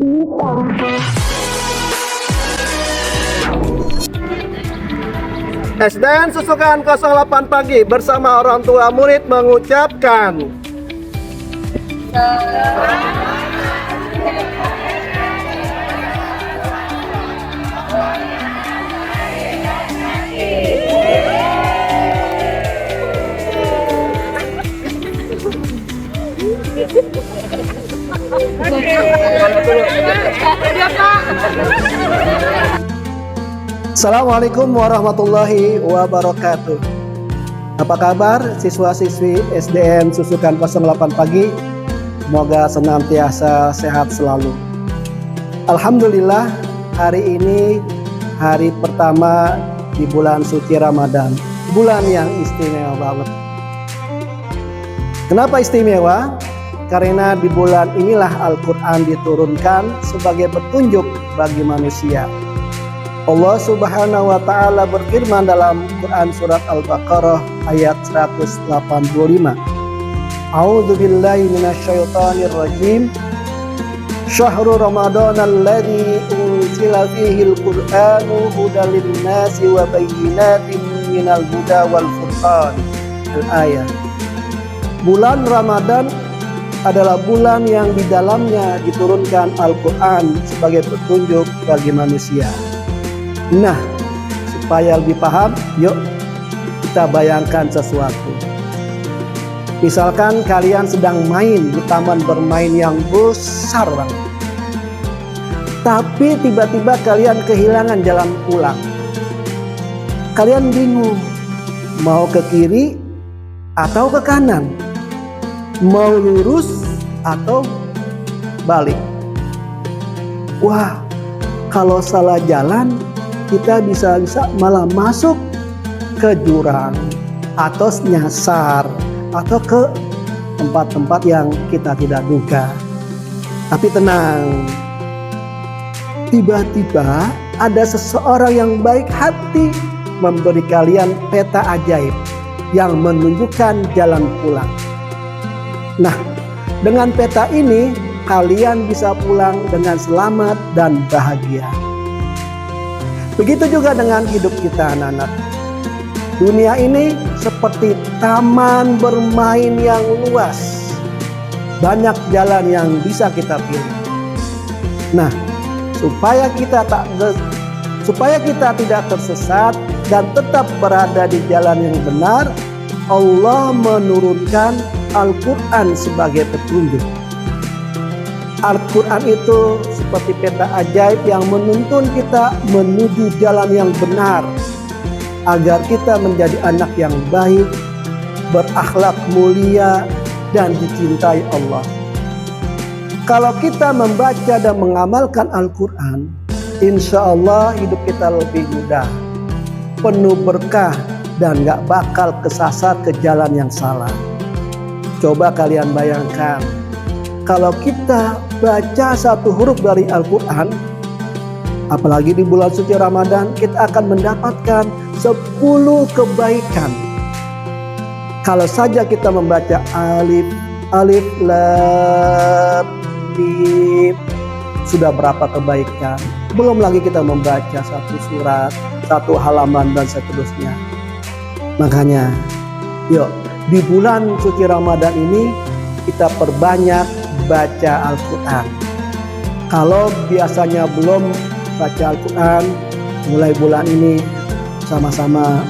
SDN Susukan 08 pagi bersama orang tua murid mengucapkan Assalamualaikum warahmatullahi wabarakatuh. Apa kabar siswa-siswi SDN Susukan 08 pagi? Semoga senantiasa sehat selalu. Alhamdulillah, hari ini hari pertama di bulan suci Ramadan. Bulan yang istimewa banget. Kenapa istimewa? Karena di bulan inilah Al-Quran diturunkan sebagai petunjuk bagi manusia. Allah Subhanahu wa Ta'ala berfirman dalam Quran surat Al-Baqarah ayat 185. A'udzu billahi minasyaitonir rajim. Syahrul Ramadan alladzi unzila fihi al-Qur'anu hudan lin-nasi wa bayyinatin minal huda wal furqan. Al-ayat. Bulan Ramadan adalah bulan yang di dalamnya diturunkan Al-Quran sebagai petunjuk bagi manusia. Nah, supaya lebih paham, yuk kita bayangkan sesuatu. Misalkan kalian sedang main di taman bermain yang besar banget. Tapi tiba-tiba kalian kehilangan jalan pulang. Kalian bingung, mau ke kiri atau ke kanan? Mau lurus atau balik? Wah, kalau salah jalan, kita bisa malah masuk ke jurang atau nyasar atau ke tempat-tempat yang kita tidak duga. Tapi tenang, tiba-tiba ada seseorang yang baik hati memberi kalian peta ajaib yang menunjukkan jalan pulang. Nah, dengan peta ini kalian bisa pulang dengan selamat dan bahagia. Begitu juga dengan hidup kita, anak-anak. Dunia ini seperti taman bermain yang luas. Banyak jalan yang bisa kita pilih. Nah, supaya kita tidak tersesat dan tetap berada di jalan yang benar, Allah menurunkan Al-Quran sebagai petunjuk. Al-Quran itu seperti peta ajaib yang menuntun kita menuju jalan yang benar agar kita menjadi anak yang baik, berakhlak mulia, dan dicintai Allah. Kalau kita membaca dan mengamalkan Al-Quran, insya Allah hidup kita lebih mudah, penuh berkah, dan gak bakal kesasar ke jalan yang salah. Coba kalian bayangkan, kalau kita baca satu huruf dari Al-Quran, apalagi di bulan suci Ramadan, kita akan mendapatkan 10 kebaikan. Kalau saja kita membaca alif lam mim, sudah berapa kebaikan. Belum lagi kita membaca satu surat, satu halaman, dan seterusnya. Makanya, yuk di bulan suci Ramadan ini kita perbanyak baca Al-Quran. Kalau biasanya belum baca Al-Quran, mulai bulan ini sama-sama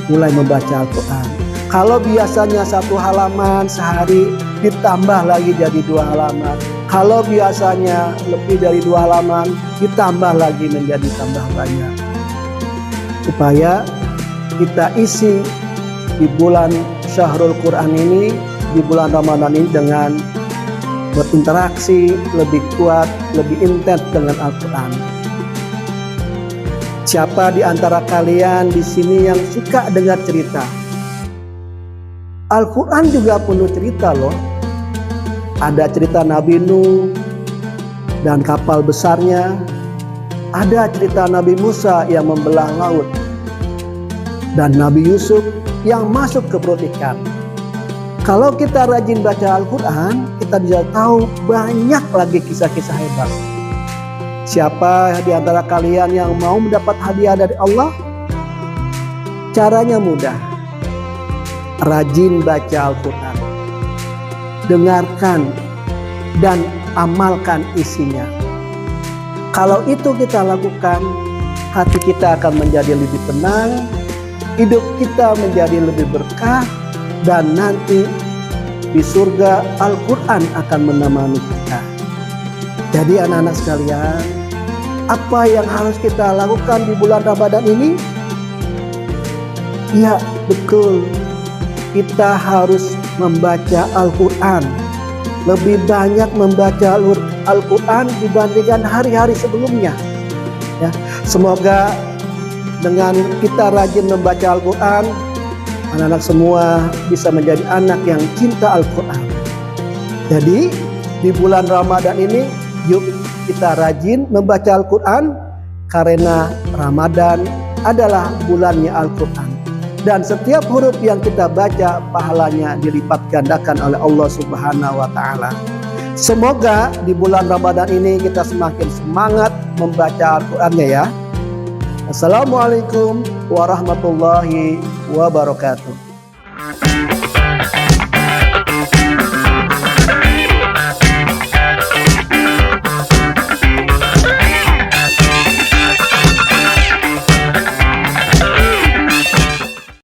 mulai membaca Al-Quran. Kalau biasanya satu halaman sehari, ditambah lagi jadi 2 halaman. Kalau biasanya lebih dari 2 halaman, ditambah lagi menjadi tambah banyak. Supaya kita isi di bulan Syahrul Quran ini, di bulan Ramadan ini dengan berinteraksi lebih kuat, lebih intens dengan Al-Quran. Siapa di antara kalian di sini yang suka dengar cerita? Al-Quran juga penuh cerita loh. Ada cerita Nabi Nuh dan kapal besarnya. Ada cerita Nabi Musa yang membelah laut. Dan Nabi Yusuf yang masuk ke perut ikan. Kalau kita rajin baca Al-Quran, kita bisa tahu banyak lagi kisah-kisah hebat. Siapa di antara kalian yang mau mendapat hadiah dari Allah? Caranya mudah. Rajin baca Al-Quran. Dengarkan dan amalkan isinya. Kalau itu kita lakukan, hati kita akan menjadi lebih tenang, hidup kita menjadi lebih berkah, dan nanti di surga Al-Quran akan menemani kita. Jadi anak-anak sekalian, apa yang harus kita lakukan di bulan Ramadan ini? Ya betul, kita harus membaca Al-Quran. Lebih banyak membaca Al-Quran dibandingkan hari-hari sebelumnya. Ya, semoga dengan kita rajin membaca Al-Quran, anak-anak semua bisa menjadi anak yang cinta Al-Quran. Jadi di bulan Ramadan ini, yuk kita rajin membaca Al-Quran, karena Ramadan adalah bulannya Al-Quran. Dan setiap huruf yang kita baca, pahalanya dilipat gandakan oleh Allah Subhanahu wa Ta'ala. Semoga di bulan Ramadan ini kita semakin semangat membaca Al-Qurannya ya. Assalamualaikum warahmatullahi wabarakatuh.